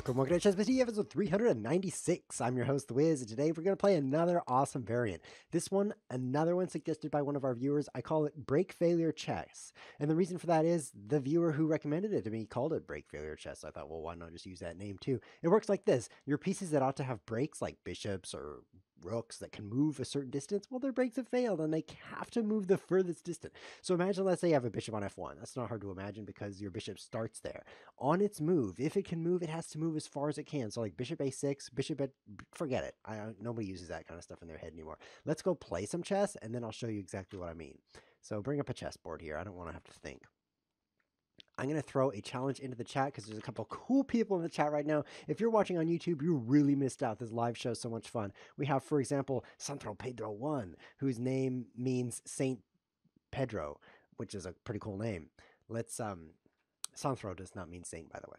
Welcome to ChessWhiz TV episode 396. I'm your host, The Wiz, and today we're going to play another awesome variant. This one, another one suggested by one of our viewers. I call it Break Failure Chess. And the reason for that is the viewer who recommended it to me called it Break Failure Chess. I thought, well, why not just use that name too? It works like this. Your pieces that ought to have breaks, like bishops or rooks that can move a certain distance, well, their breaks have failed and they have to move the furthest distance. So imagine, let's say you have a bishop on f1. That's not hard to imagine because your bishop starts there. On its move, if it can move, it has to move as far as it can. So like bishop a6, bishop a, forget it. Nobody uses that kind of stuff in their head anymore. Let's go play some chess and then I'll show you exactly what I mean. So bring up a chessboard here. I don't want to have to think. I'm going to throw a challenge into the chat because there's a couple cool people in the chat right now. If you're watching on YouTube, you really missed out. This live show is so much fun. We have, for example, Santro Pedro 1, whose name means Saint Pedro, which is a pretty cool name. Let's, Santro does not mean saint, by the way.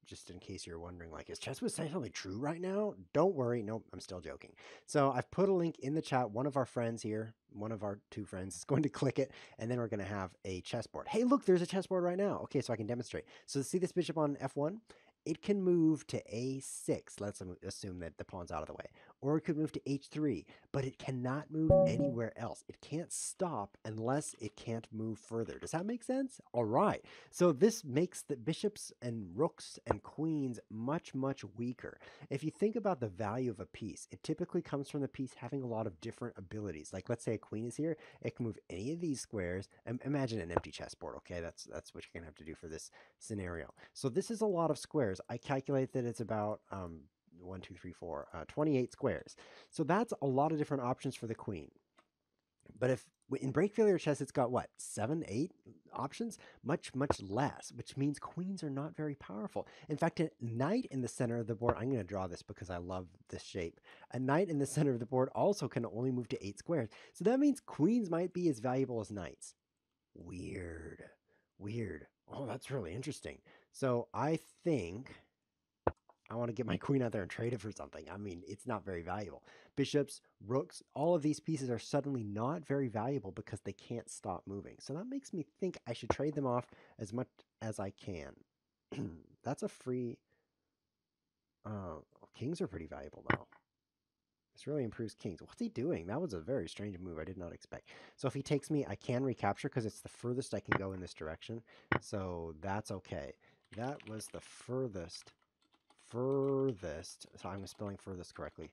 Just in case you're wondering, like, is ChessWhiz saying something true right now? Don't worry. Nope, I'm still joking. So I've put a link in the chat. One of our friends here, one of our two friends, is going to click it, and then we're going to have a chessboard. Hey, look, there's a chessboard right now. Okay, so I can demonstrate. So see this bishop on f1? It can move to a6. Let's assume that the pawn's out of the way. Or it could move to h3, but it cannot move anywhere else. It can't stop unless it can't move further. Does that make sense? All right. So this makes the bishops and rooks and queens much, much weaker. If you think about the value of a piece, it typically comes from the piece having a lot of different abilities. Like, let's say a queen is here. It can move any of these squares. Imagine an empty chessboard, okay? That's what you're going to have to do for this scenario. So this is a lot of squares. I calculate that it's about 28 squares. So that's a lot of different options for the queen. But if in break failure chess, it's got what, 7, 8 options? Much, much less, which means queens are not very powerful. In fact, a knight in the center of the board, I'm going to draw this because I love this shape. A knight in the center of the board also can only move to 8 squares. So that means queens might be as valuable as knights. Weird. Oh, that's really interesting. So I think I want to get my queen out there and trade it for something. I mean, it's not very valuable. Bishops, rooks, all of these pieces are suddenly not very valuable because they can't stop moving. So that makes me think I should trade them off as much as I can. That's a free... kings are pretty valuable, though. This really improves kings. What's he doing? That was a very strange move I did not expect. So if he takes me, I can recapture because it's the furthest I can go in this direction. So that's okay. That was the furthest, so I'm spelling furthest correctly,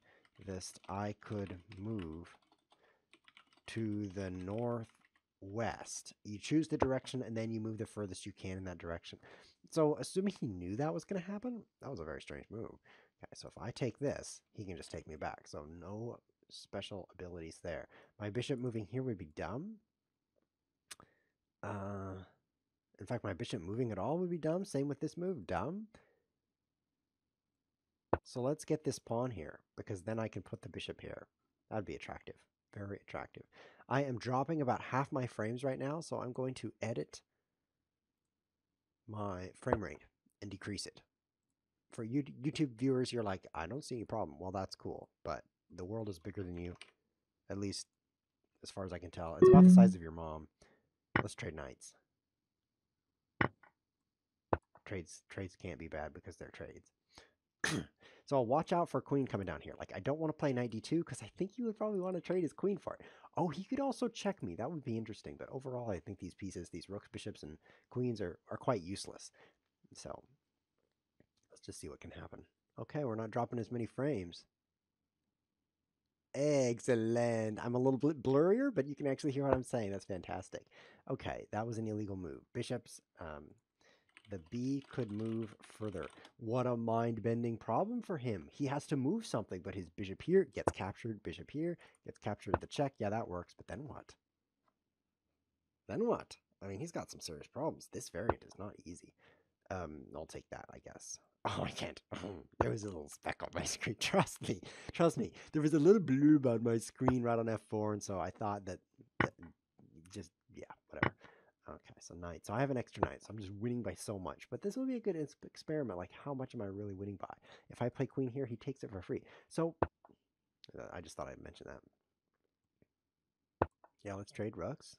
I could move to the northwest. You choose the direction and then you move the furthest you can in that direction. So assuming he knew that was going to happen, that was a very strange move. Okay, so if I take this, he can just take me back. So no special abilities there. My bishop moving here would be dumb. In fact, my bishop moving at all would be dumb. Same with this move, dumb. So let's get this pawn here, because then I can put the bishop here. That'd be attractive. Very attractive. I am dropping about half my frames right now, so I'm going to edit my frame rate and decrease it. For YouTube viewers, you're like, I don't see any problem. Well, that's cool, but the world is bigger than you, at least as far as I can tell. It's about the size of your mom. Let's trade knights. Trades can't be bad because they're trades. So I'll watch out for queen coming down here. Like, I don't want to play knight d2 because I think you would probably want to trade his queen for it. Oh, he could also check me. That would be interesting. But overall, I think these pieces, these rooks, bishops, and queens are quite useless. So let's just see what can happen. Okay, we're not dropping as many frames. Excellent. I'm a little bit blurrier, but you can actually hear what I'm saying. That's fantastic. Okay, that was an illegal move. Bishops, the b could move further. What a mind-bending problem for him. He has to move something, but his bishop here gets captured. Bishop here gets captured. The check, yeah, that works. But then what? Then what? I mean, he's got some serious problems. This variant is not easy. I'll take that, I guess. Oh, I can't. There was a little speck on my screen. Trust me. There was a little blurb on my screen right on F4, and so I thought that just, yeah, whatever. Okay, so knight. So I have an extra knight, so I'm just winning by so much. But this will be a good experiment. Like, how much am I really winning by? If I play queen here, he takes it for free. So I just thought I'd mention that. Yeah, let's trade rooks.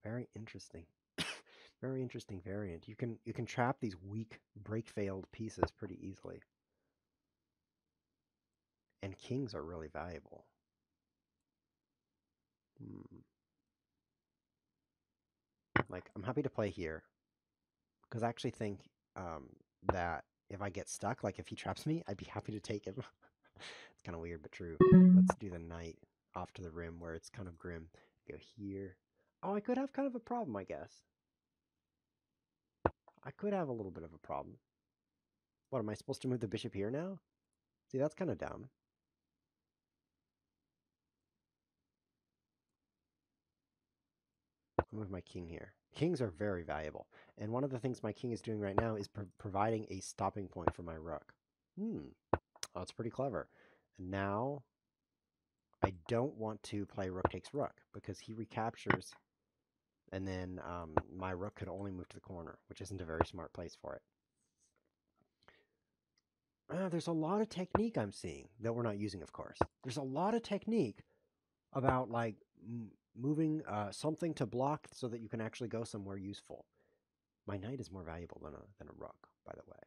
Very interesting. Very interesting variant. You can trap these weak break failed pieces pretty easily. And kings are really valuable. Like, I'm happy to play here because I actually think that if I get stuck, like if he traps me, I'd be happy to take him. It's kind of weird, but true. Let's do the knight off to the rim where it's kind of grim. Go here. Oh, I could have kind of a problem, I guess. I could have a little bit of a problem. What, am I supposed to move the bishop here now? See, that's kind of dumb. I'll move my king here. Kings are very valuable. And one of the things my king is doing right now is providing a stopping point for my rook. Oh, it's pretty clever. And now I don't want to play rook takes rook because he recaptures, and then my rook could only move to the corner, which isn't a very smart place for it. There's a lot of technique I'm seeing that we're not using, of course. There's a lot of technique about like moving something to block so that you can actually go somewhere useful. My knight is more valuable than a rook, by the way.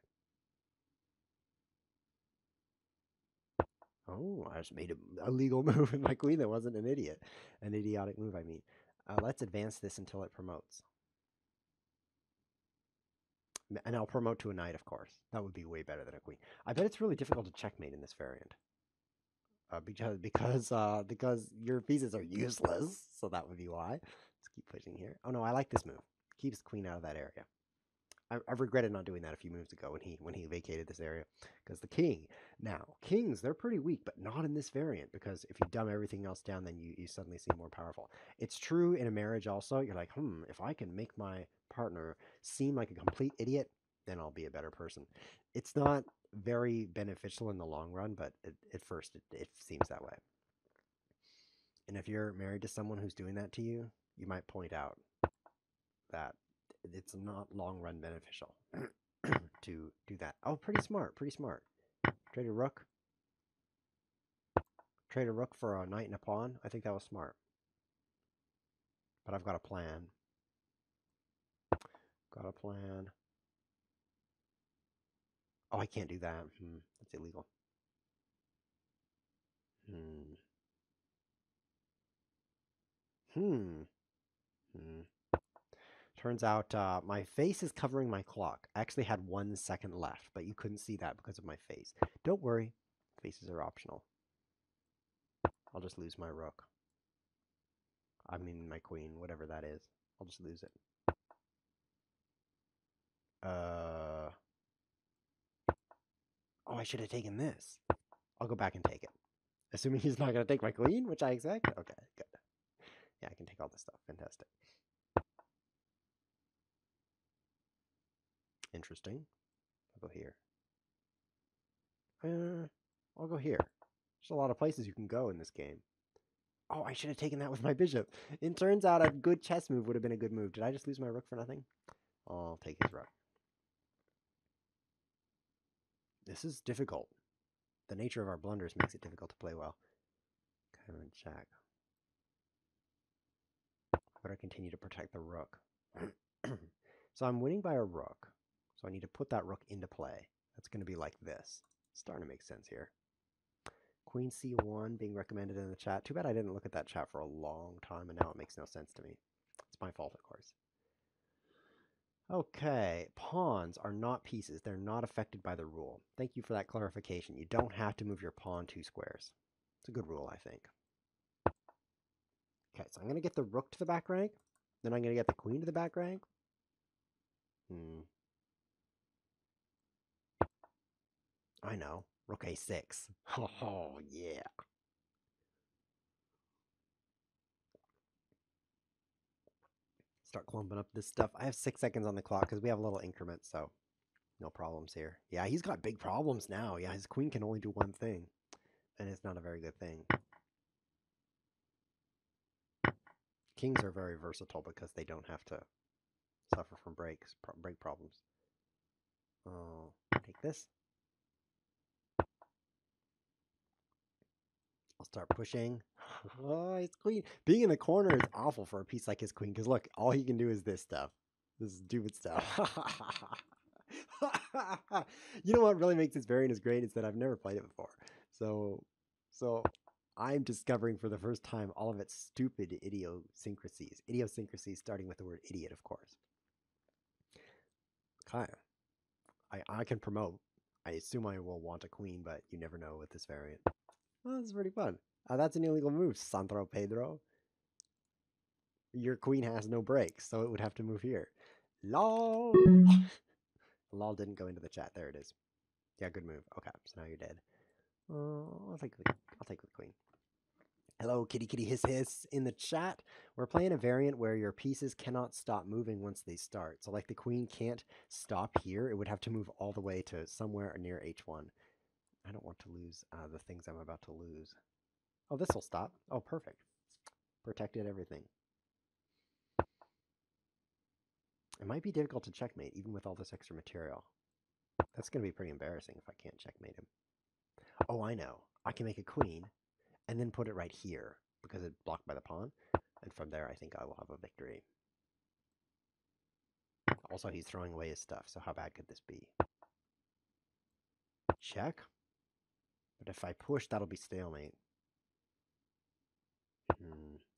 Oh, I just made a legal move with my queen that wasn't an idiot. An idiotic move, I mean. Let's advance this until it promotes. And I'll promote to a knight, of course. That would be way better than a queen. I bet it's really difficult to checkmate in this variant. Because your pieces are useless, so that would be why. Let's keep pushing here. Oh no, I like this move. Keeps the queen out of that area. I've regretted not doing that a few moves ago when he vacated this area. Because the king. Now, kings, they're pretty weak, but not in this variant. Because if you dumb everything else down, then you suddenly seem more powerful. It's true in a marriage also. You're like, if I can make my partner seem like a complete idiot, then I'll be a better person. It's not very beneficial in the long run, but at first it seems that way. And if you're married to someone who's doing that to you, you might point out that it's not long run beneficial to do that. Oh, pretty smart, pretty smart. Trade a rook. Trade a rook for a knight and a pawn. I think that was smart. But I've got a plan. Got a plan. Oh, I can't do that. That's illegal. Hmm. Hmm. Hmm. Turns out my face is covering my clock. I actually had 1 second left, but you couldn't see that because of my face. Don't worry. Faces are optional. I'll just lose my rook. I mean my queen, whatever that is. I'll just lose it. Oh, I should have taken this. I'll go back and take it. Assuming he's not going to take my queen, which I expect. Okay, good. Yeah, I can take all this stuff. Fantastic. Interesting. I'll go here. I'll go here. There's a lot of places you can go in this game. Oh, I should have taken that with my bishop. It turns out a good chess move would have been a good move. Did I just lose my rook for nothing? I'll take his rook. This is difficult. The nature of our blunders makes it difficult to play well. Kind of check. Better continue to protect the rook. So I'm winning by a rook. So I need to put that rook into play. That's going to be like this. It's starting to make sense here. Queen c1 being recommended in the chat. Too bad I didn't look at that chat for a long time, and now it makes no sense to me. It's my fault, of course. Okay, pawns are not pieces. They're not affected by the rule. Thank you for that clarification. You don't have to move your pawn 2 squares. It's a good rule, I think. Okay, so I'm going to get the rook to the back rank. Then I'm going to get the queen to the back rank. I know. Rook a6. Oh, yeah. Start clumping up this stuff. I have 6 seconds on the clock because we have a little increment, so no problems here. Yeah, he's got big problems now. Yeah, his queen can only do one thing, and it's not a very good thing. Kings are very versatile because they don't have to suffer from break problems. Oh, take this. I'll start pushing. Oh, his queen. Being in the corner is awful for a piece like his queen because look, all he can do is this stuff. This stupid stuff. You know what really makes this variant is great is that I've never played it before. So I'm discovering for the first time all of its stupid idiosyncrasies. Idiosyncrasies starting with the word idiot, of course. Okay. I can promote. I assume I will want a queen, but you never know with this variant. Oh, this is pretty fun. That's an illegal move, Sandro Pedro. Your queen has no breaks, so it would have to move here. LOL. LOL didn't go into the chat. There it is. Yeah, good move. Okay, so now you're dead. I'll take the queen. Hello, kitty kitty hiss hiss in the chat. We're playing a variant where your pieces cannot stop moving once they start. So like the queen can't stop here. It would have to move all the way to somewhere near h1. I don't want to lose the things I'm about to lose. Oh, this will stop. Oh, perfect. Protected everything. It might be difficult to checkmate even with all this extra material. That's going to be pretty embarrassing if I can't checkmate him. Oh, I know. I can make a queen and then put it right here because it's blocked by the pawn. And from there, I think I will have a victory. Also, he's throwing away his stuff, so how bad could this be? Check. But if I push, that'll be stalemate.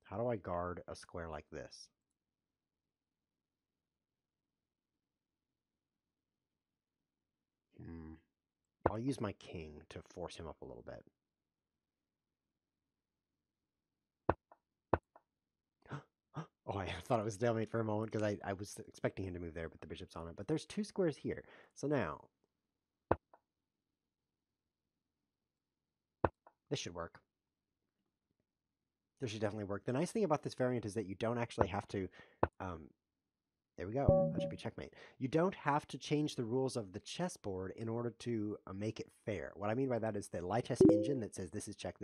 How do I guard a square like this? I'll use my king to force him up a little bit. Oh, I thought it was stalemate for a moment because I was expecting him to move there, but the bishop's on it. But there's two squares here. So now, this should work. This should definitely work. The nice thing about this variant is that you don't actually have to... there we go. That should be checkmate. You don't have to change the rules of the chessboard in order to make it fair. What I mean by that is the lie test engine that says this is check,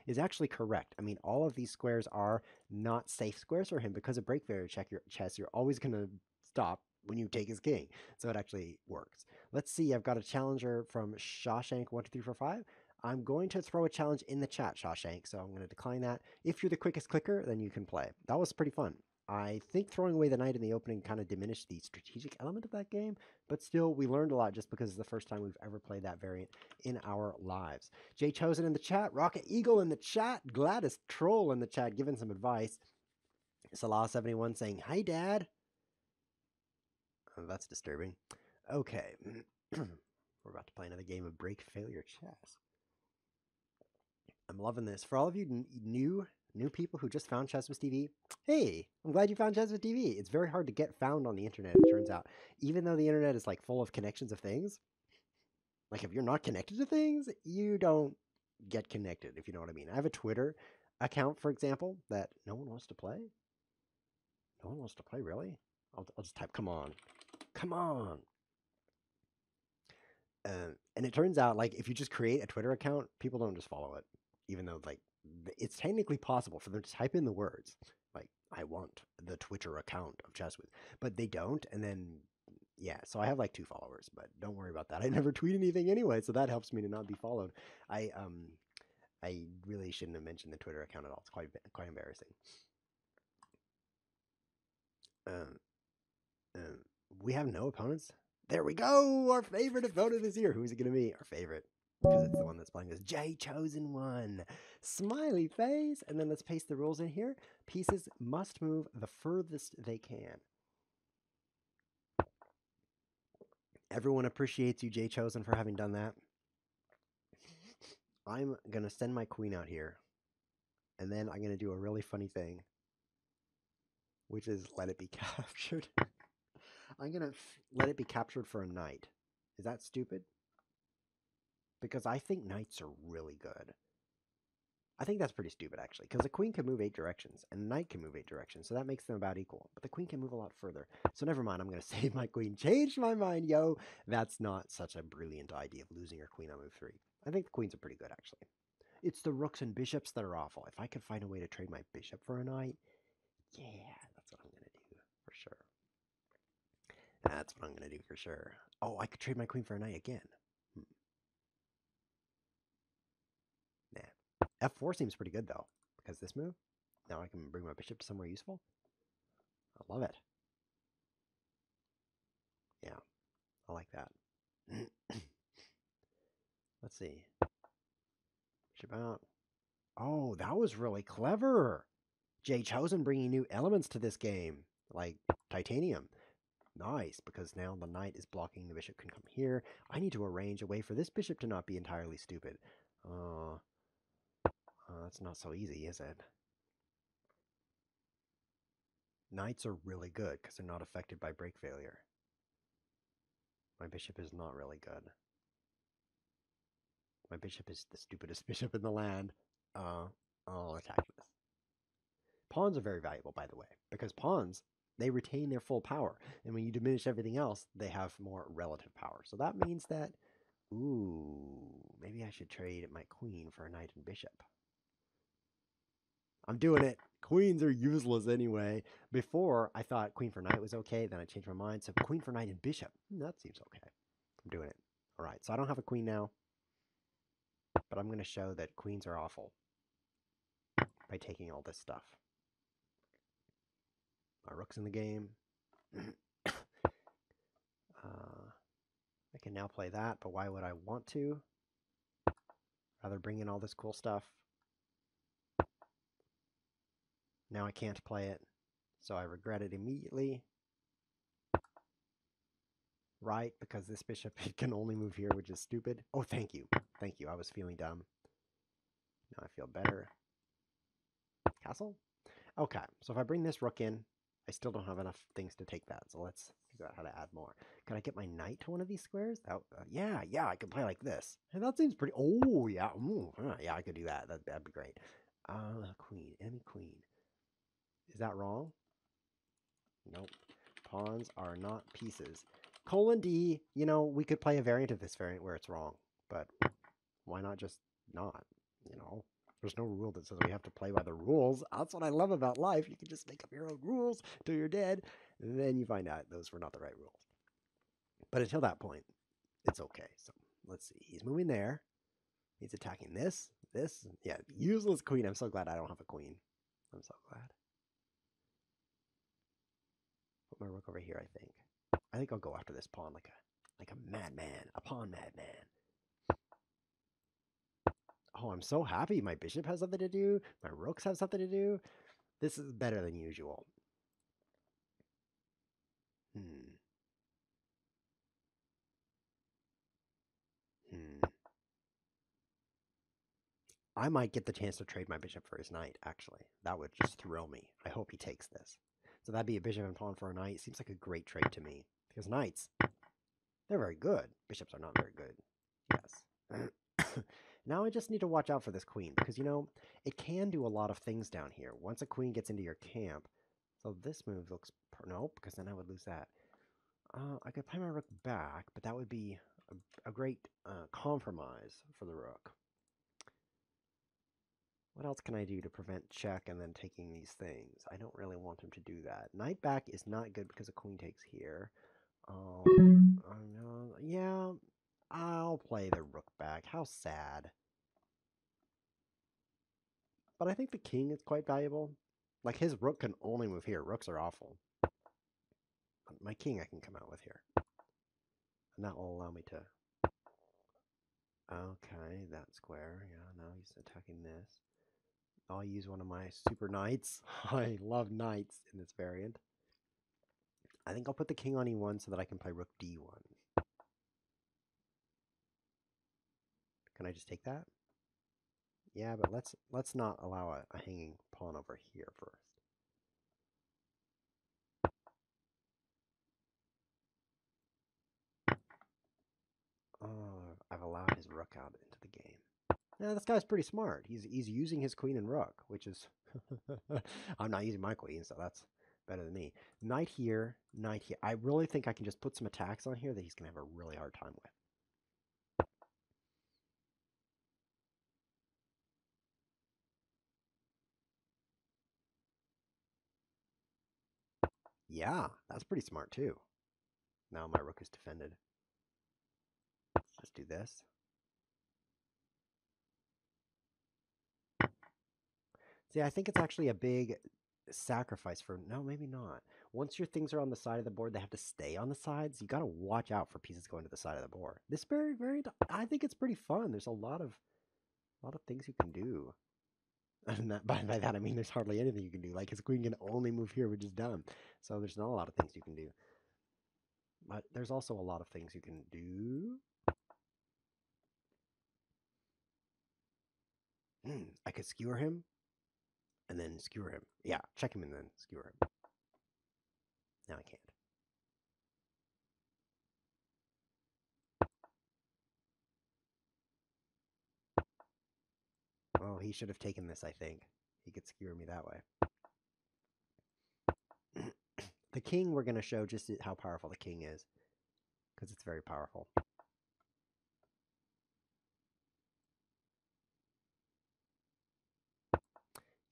is actually correct. I mean, all of these squares are not safe squares for him because of break failure check your chess. You're always going to stop when you take his king. So it actually works. Let's see. I've got a challenger from Shawshank12345. I'm going to throw a challenge in the chat, Shawshank, so I'm going to decline that. If you're the quickest clicker, then you can play. That was pretty fun. I think throwing away the knight in the opening kind of diminished the strategic element of that game, but still, we learned a lot just because it's the first time we've ever played that variant in our lives. Jay Chosen in the chat, Rocket Eagle in the chat, Gladys Troll in the chat giving some advice. Salah71 saying, "Hi, Dad." Oh, that's disturbing. Okay, we're about to play another game of break failure chess. I'm loving this. For all of you new people who just found ChessWhiz TV, hey, I'm glad you found ChessWhiz TV. It's very hard to get found on the internet, it turns out. Even though the internet is like full of connections of things, like if you're not connected to things, you don't get connected, if you know what I mean. I have a Twitter account, for example, that no one wants to play. No one wants to play, really? I'll just type, come on. Come on. And it turns out, like, if you just create a Twitter account, people don't just follow it, even though, like, it's technically possible for them to type in the words, like, I want the Twitter account of ChessWhiz, but they don't, and then, yeah, so I have, like, 2 followers, but don't worry about that. I never tweet anything anyway, so that helps me to not be followed. I really shouldn't have mentioned the Twitter account at all. It's quite embarrassing. We have no opponents. There we go! Our favorite opponent is here. Who's it going to be? Our favorite. Because it's the one that's playing this. Jay Chosen One. Smiley face. And then let's paste the rules in here. Pieces must move the furthest they can. Everyone appreciates you, Jay Chosen, for having done that. I'm going to send my queen out here. And then I'm going to do a really funny thing. Which is let it be captured. I'm going to let it be captured for a knight. Is that stupid? Because I think knights are really good. I think that's pretty stupid, actually, because the queen can move 8 directions, and the knight can move 8 directions, so that makes them about equal. But the queen can move a lot further. So never mind, I'm going to save my queen. Changed my mind, yo! That's not such a brilliant idea of losing your queen on move 3. I think the queens are pretty good, actually. It's the rooks and bishops that are awful. If I could find a way to trade my bishop for a knight, yeah, that's what I'm going to do, for sure. That's what I'm going to do, for sure. Oh, I could trade my queen for a knight again. Nah. F4 seems pretty good, though, because this move, now I can bring my bishop to somewhere useful. I love it. I like that. Let's see. Bishop out. Oh, that was really clever. Jay Chosen bringing new elements to this game, like titanium. Nice, because now the knight is blocking, the bishop can come here. I need to arrange a way for this bishop to not be entirely stupid. That's not so easy, is it? Knights are really good because they're not affected by break failure. My bishop is not really good. My bishop is the stupidest bishop in the land. I'll attack this. Pawns are very valuable, by the way, because pawns, they retain their full power. And when you diminish everything else, they have more relative power. So that means that, ooh, maybe I should trade my queen for a knight and bishop. I'm doing it. Queens are useless anyway. Before, I thought queen for knight was okay. Then I changed my mind. So queen for knight and bishop. That seems okay. I'm doing it. All right, so I don't have a queen now. But I'm going to show that queens are awful by taking all this stuff. My rook's in the game. I can now play that, but why would I want to? Rather bring in all this cool stuff. Now I can't play it, so I regret it immediately. Right, because this bishop can only move here, which is stupid. Oh, thank you. Thank you. I was feeling dumb. Now I feel better. Castle? Okay, so if I bring this rook in, I still don't have enough things to take that. So let's figure out how to add more. Can I get my knight to one of these squares? Yeah, I can play like this. And that seems pretty... Oh, yeah. Yeah, I could do that. That'd be great. Queen. Enemy queen. Is that wrong? Nope. Pawns are not pieces. Colon D, you know, we could play a variant of this variant where it's wrong. But why not just not, you know? There's no rule that says we have to play by the rules. That's what I love about life. You can just make up your own rules till you're dead. And then you find out those were not the right rules. But until that point, it's okay. So let's see. He's moving there. He's attacking this. Yeah, useless queen. I'm so glad I don't have a queen. I'm so glad. Put my rook over here, I think. I think I'll go after this pawn like a madman. A pawn madman. Oh, I'm so happy my bishop has something to do. My rooks have something to do. This is better than usual. I might get the chance to trade my bishop for his knight, actually. That would just thrill me. I hope he takes this. So that'd be a bishop and pawn for a knight. Seems like a great trade to me. Because knights, they're very good. Bishops are not very good. Yes. Now I just need to watch out for this queen. Because, you know, it can do a lot of things down here. Once a queen gets into your camp. So this move looks... Nope, because then I would lose that. I could play my rook back, but that would be a great compromise for the rook. What else can I do to prevent check and then taking these things? I don't really want him to do that. Knight back is not good because a queen takes here. Yeah, I'll play the rook back. How sad. But I think the king is quite valuable. Like, his rook can only move here. Rooks are awful. My king I can come out with here. And that will allow me to... Okay, that square. Yeah, now he's attacking this. I'll use one of my super knights. I love knights in this variant. I think I'll put the king on e1 so that I can play rook d1. Can I just take that? Yeah, but let's not allow a hanging pawn over here first. Oh, I've allowed his rook out into the game. Yeah, this guy's pretty smart. He's using his queen and rook, which is... I'm not using my queen, so that's better than me. Knight here, knight here. I really think I can just put some attacks on here that he's going to have a really hard time with. Yeah, that's pretty smart too. Now my rook is defended. Let's just do this. See, I think it's actually a big sacrifice for... No, maybe not. once your things are on the side of the board, they have to stay on the sides. You got to watch out for pieces going to the side of the board. This variant, I think it's pretty fun. There's a lot of things you can do. And by that I mean there's hardly anything you can do. Like his queen can only move here, which is dumb. So there's not a lot of things you can do. But there's also a lot of things you can do. I could skewer him and then skewer him. Yeah, check him and then skewer him. Now I can't. Oh, he should have taken this, I think. He could skewer me that way. The king, we're going to show just how powerful the king is, because it's very powerful.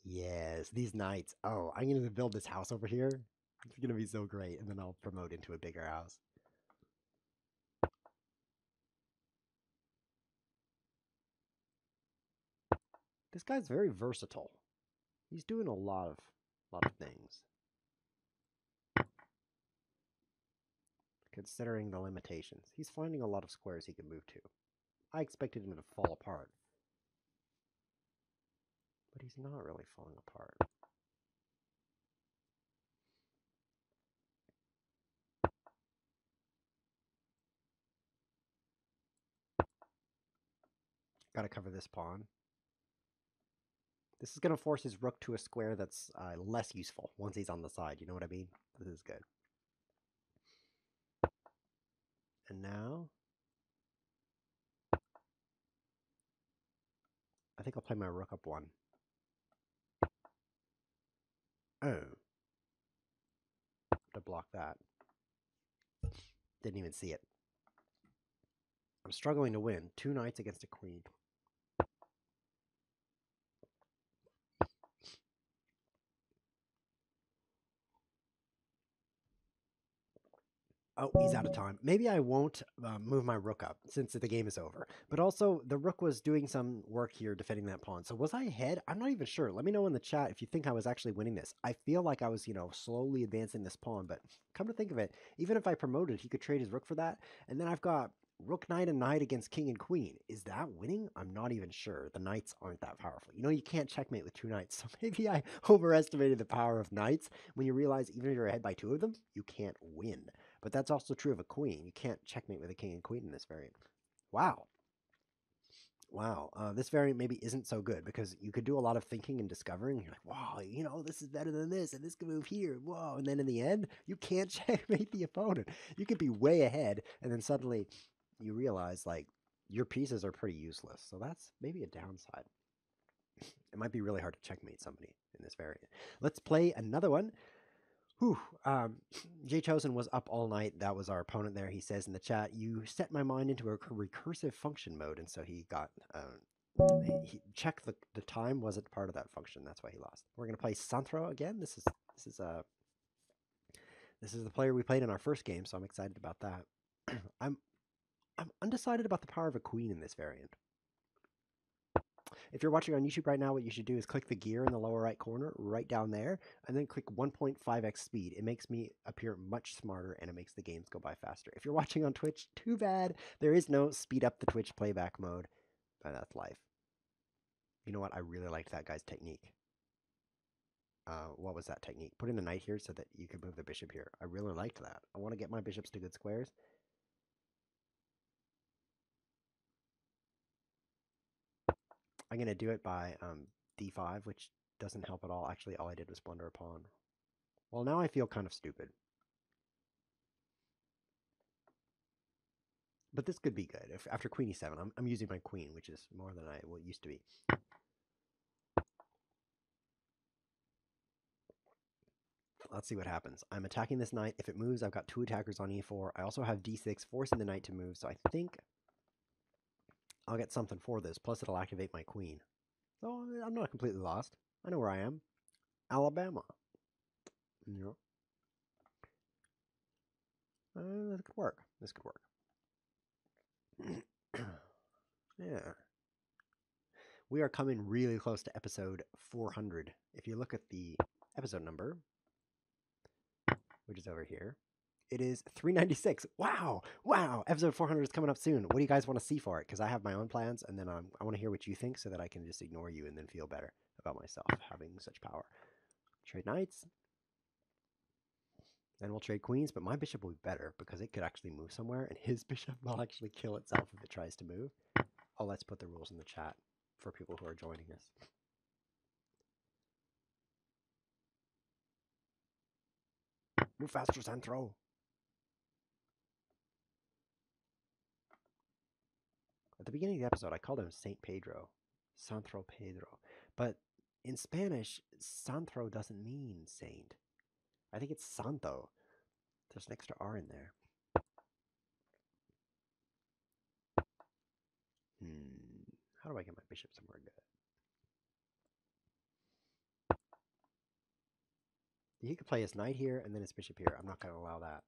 Yes, these knights. Oh, I'm going to build this house over here. It's going to be so great, and then I'll promote into a bigger house. This guy's very versatile. He's doing a lot of things. Considering the limitations. He's finding a lot of squares he can move to. I expected him to fall apart. But he's not really falling apart. Gotta cover this pawn. This is going to force his rook to a square that's less useful once he's on the side. You know what I mean? This is good. And now, I think I'll play my rook up one. Oh. To block that. Didn't even see it. I'm struggling to win. 2 knights against a queen. Oh, he's out of time. Maybe I won't move my rook up since the game is over. But also, the rook was doing some work here defending that pawn. So was I ahead? I'm not even sure. Let me know in the chat if you think I was actually winning this. I feel like I was, slowly advancing this pawn. But come to think of it, even if I promoted, he could trade his rook for that. And then I've got rook, knight, and knight against king and queen. Is that winning? I'm not even sure. The knights aren't that powerful. You can't checkmate with 2 knights. So maybe I overestimated the power of knights when you realize even if you're ahead by 2 of them, you can't win. But that's also true of a queen. You can't checkmate with a king and queen in this variant. Wow. Wow. This variant maybe isn't so good because you could do a lot of thinking and discovering. You're like, wow, this is better than this, and this can move here. Whoa. And then in the end, you can't checkmate the opponent. You could be way ahead, and then suddenly you realize, your pieces are pretty useless. So that's maybe a downside. It might be really hard to checkmate somebody in this variant. Let's play another one. Whew. Jay Chosen was up all night. That was our opponent there. He says in the chat, you set my mind into a recursive function mode. And so he got, he checked the time wasn't part of that function. That's why he lost. We're going to play Santro again. This is the player we played in our first game. So I'm excited about that. I'm undecided about the power of a queen in this variant. If you're watching on YouTube right now, what you should do is click the gear in the lower right corner, right down there, and then click 1.5x speed. It makes me appear much smarter, and it makes the games go by faster. If you're watching on Twitch, too bad. There is no speed up the Twitch playback mode, but that's life. You know what? I really liked that guy's technique. What was that technique? Putting the knight here so that you could move the bishop here. I really liked that. I want to get my bishops to good squares. I'm going to do it by d5, which doesn't help at all. Actually, all I did was blunder a pawn. Well, now I feel kind of stupid. But this could be good. After queen e7, I'm using my queen, which is more than I used to be. Let's see what happens. I'm attacking this knight. If it moves, I've got 2 attackers on e4. I also have d6, forcing the knight to move. So I think I'll get something for this. Plus, it'll activate my queen. So I'm not completely lost. I know where I am. Alabama. Yeah. This could work. This could work. Yeah. We are coming really close to episode 400. If you look at the episode number, which is over here. It is 396. Wow. Wow. Episode 400 is coming up soon. What do you guys want to see for it? Because I have my own plans, and then I want to hear what you think so that I can just ignore you and then feel better about myself having such power. Trade knights. Then we'll trade queens, but my bishop will be better because it could actually move somewhere, and his bishop will actually kill itself if it tries to move. Oh, let's put the rules in the chat for people who are joining us. Move faster, Santro. At the beginning of the episode, I called him Saint Pedro. Santro Pedro. But in Spanish, Santro doesn't mean saint. I think it's Santo. There's an extra R in there. How do I get my bishop somewhere good? He could play his knight here and then his bishop here. I'm not going to allow that.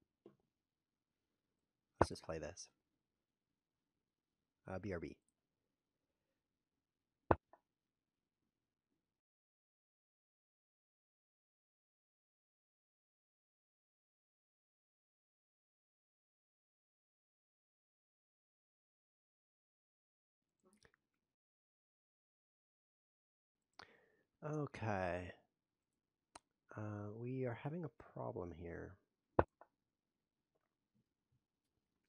Let's just play this. BRB. Okay. We are having a problem here. I'm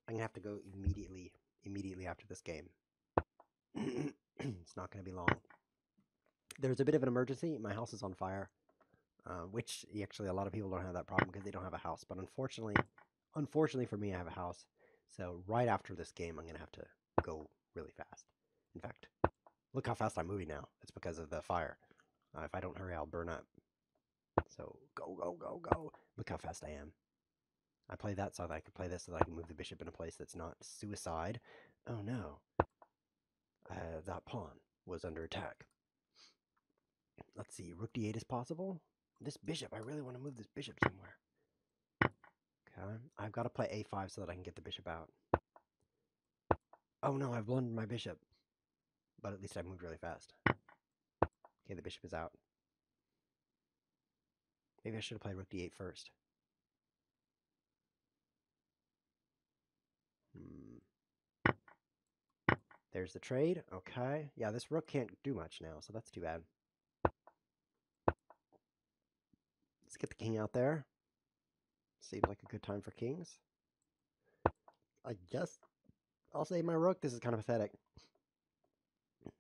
going to have to go immediately after this game. It's not going to be long. There's a bit of an emergency. My house is on fire, which actually a lot of people don't have that problem because they don't have a house. But unfortunately for me, I have a house. So right after this game, I'm going to have to go really fast. In fact, look how fast I'm moving now. It's because of the fire. If I don't hurry, I'll burn up. So go, go, go, go. Look how fast I am. I play that so that I can play this so that I can move the bishop in a place that's not suicide. Oh no. That pawn was under attack. Let's see, rook d8 is possible. This bishop, I really want to move this bishop somewhere. Okay, I've got to play a5 so that I can get the bishop out. Oh no, I've blundered my bishop. But at least I moved really fast. Okay, the bishop is out. Maybe I should have played rook d8 first. There's the trade. Okay. Yeah, this rook can't do much now, so that's too bad. Let's get the king out there. Seems like a good time for kings. I guess I'll save my rook. This is kind of pathetic.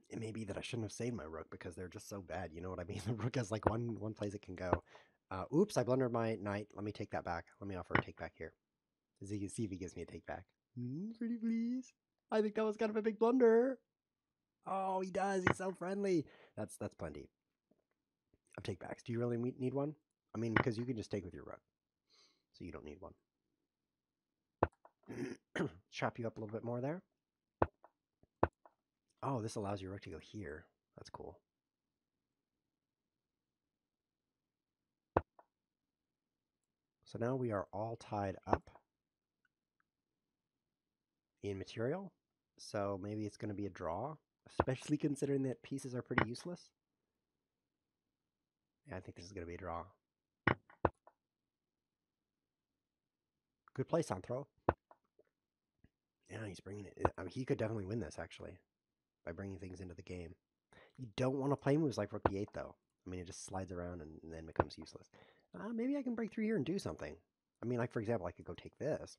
It may be that I shouldn't have saved my rook because they're just so bad. You know what I mean? The rook has like one place it can go. Oops, I blundered my knight. Let me take that back. Let me offer a take back here. As you can see if he gives me a take back. Pretty please. I think that was kind of a big blunder. Oh, he does. He's so friendly. That's plenty of take backs. Do you really need one? I mean, because you can just take with your rook. So you don't need one. Chop you up a little bit more there. Oh, this allows your rook to go here. That's cool. So now we are all tied up in material. So maybe it's going to be a draw, especially considering that pieces are pretty useless. Yeah, I think this is going to be a draw. Good play, Santro. Yeah, he's bringing it. I mean, he could definitely win this, actually, by bringing things into the game. You don't want to play moves like rook d8, though. I mean, it just slides around and then becomes useless. Maybe I can break through here and do something. I mean, like, for example, I could go take this.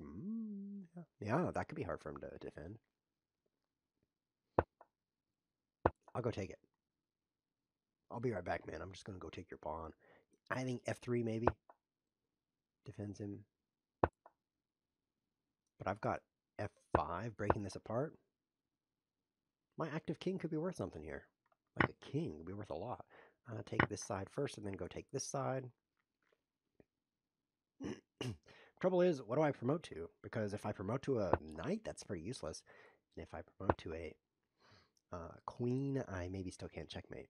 Yeah, that could be hard for him to defend. I'll go take it. I'll be right back, man. I'm just going to go take your pawn. I think f3 maybe defends him. But I've got f5 breaking this apart. My active king could be worth something here. Like a king would be worth a lot. Take this side first and then go take this side. Trouble is, what do I promote to? Because if I promote to a knight, that's pretty useless. And if I promote to a queen, I maybe still can't checkmate.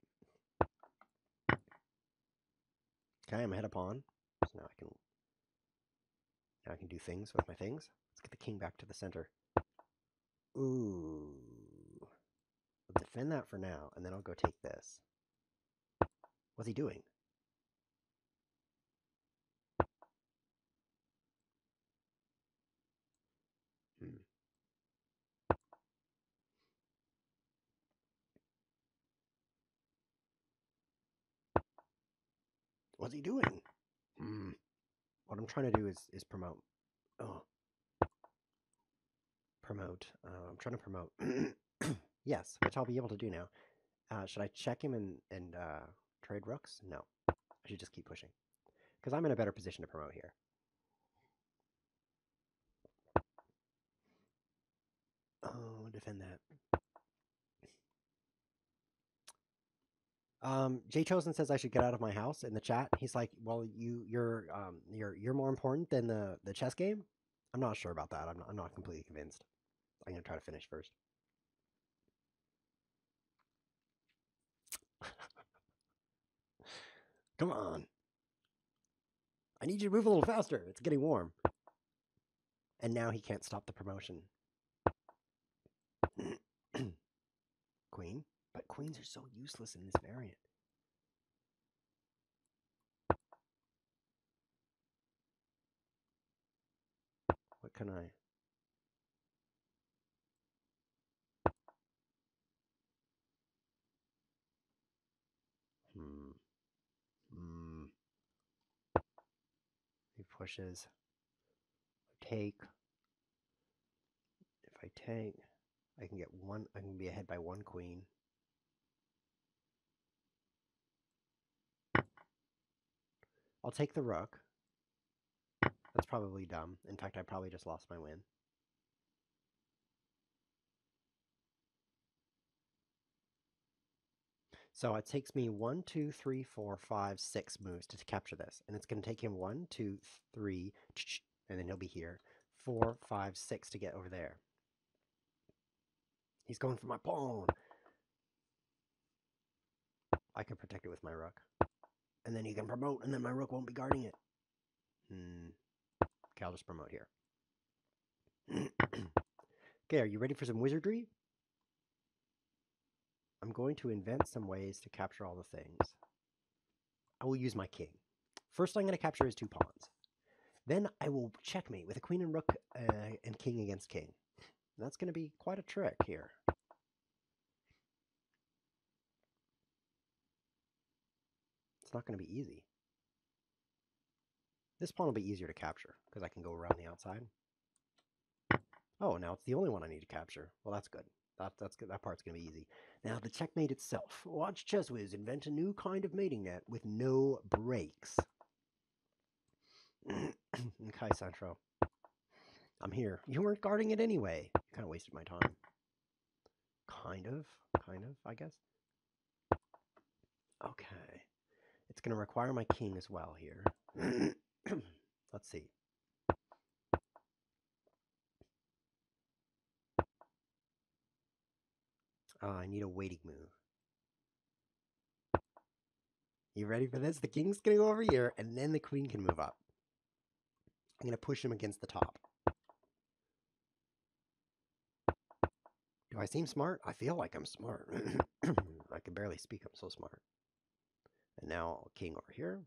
Okay, I'm ahead of pawn. So now I can do things with my things. Let's get the king back to the center. Ooh. I'll defend that for now, and then I'll go take this. What's he doing? What's he doing? What I'm trying to do is promote. Oh. Promote. I'm trying to promote. Yes, which I'll be able to do now. Should I check him and trade rooks? No. I should just keep pushing. Because I'm in a better position to promote here. Oh, defend that. Jay Chosen says I should get out of my house in the chat. He's like, well, you're more important than the chess game. I'm not sure about that. I'm not completely convinced. I'm gonna try to finish first. Come on. I need you to move a little faster. It's getting warm. And now he can't stop the promotion. Queen? But queens are so useless in this variant. What can I... He pushes. Take. If I take, I can get one. I can be ahead by one queen. I'll take the rook. That's probably dumb. In fact, I probably just lost my win. So it takes me 1, 2, 3, 4, 5, 6 moves to capture this. And it's going to take him 1, 2, 3, and then he'll be here. 4, 5, 6 to get over there. He's going for my pawn. I can protect it with my rook. And then he can promote, and then my rook won't be guarding it. Okay, I'll just promote here. Okay, are you ready for some wizardry? I'm going to invent some ways to capture all the things. I will use my king. First, I'm going to capture his 2 pawns. Then I will checkmate with a queen and rook and king against king. And that's going to be quite a trick here. It's not going to be easy. This pawn will be easier to capture because I can go around the outside. Oh, now it's the only one I need to capture. Well, that's good. That's good. That part's going to be easy. Now, the checkmate itself. Watch ChessWhiz invent a new kind of mating net with no breaks. Okay, Santro. I'm here. You weren't guarding it anyway. You kind of wasted my time. Kind of, I guess. Okay. It's going to require my king as well here. Let's see. I need a waiting move. You ready for this? The king's going to go over here, and then the queen can move up. I'm going to push him against the top. Do I seem smart? I feel like I'm smart. I can barely speak. I'm so smart. And now king over here.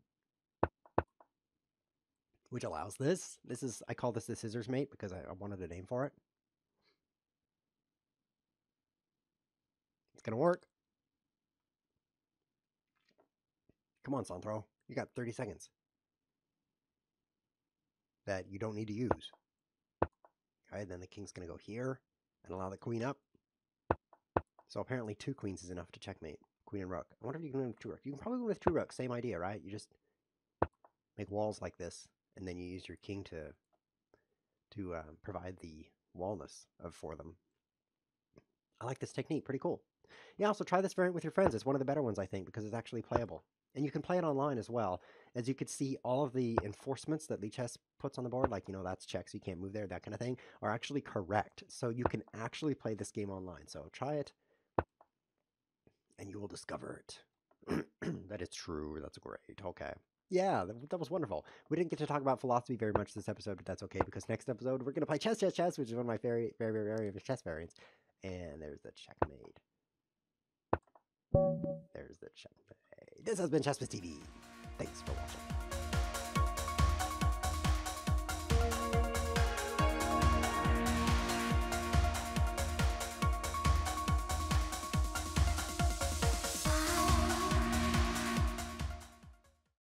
Which allows this. This is, I call this the scissors mate because I wanted a name for it. It's going to work. Come on, Sandro. You got 30 seconds. That you don't need to use. Okay, then the king's going to go here and allow the queen up. So apparently 2 queens is enough to checkmate. Queen and rook. I wonder if you can win with 2 rooks. You can probably win with 2 rooks. Same idea, right? You just make walls like this, and then you use your king to provide the wallness for them. I like this technique. Pretty cool. Yeah, also try this variant with your friends. It's one of the better ones, I think, because it's actually playable. And you can play it online as well. As you could see, all of the enforcements that Lichess puts on the board, like, that's checks, you can't move there, that kind of thing, are actually correct. So you can actually play this game online. So try it, and you will discover it. That is true. That's great. Okay. Yeah, that was wonderful. We didn't get to talk about philosophy very much this episode, but that's okay, because next episode we're going to play chess, which is one of my very favorite chess variants. And there's the checkmate. There's the checkmate. This has been ChessWhiz TV. Thanks for watching.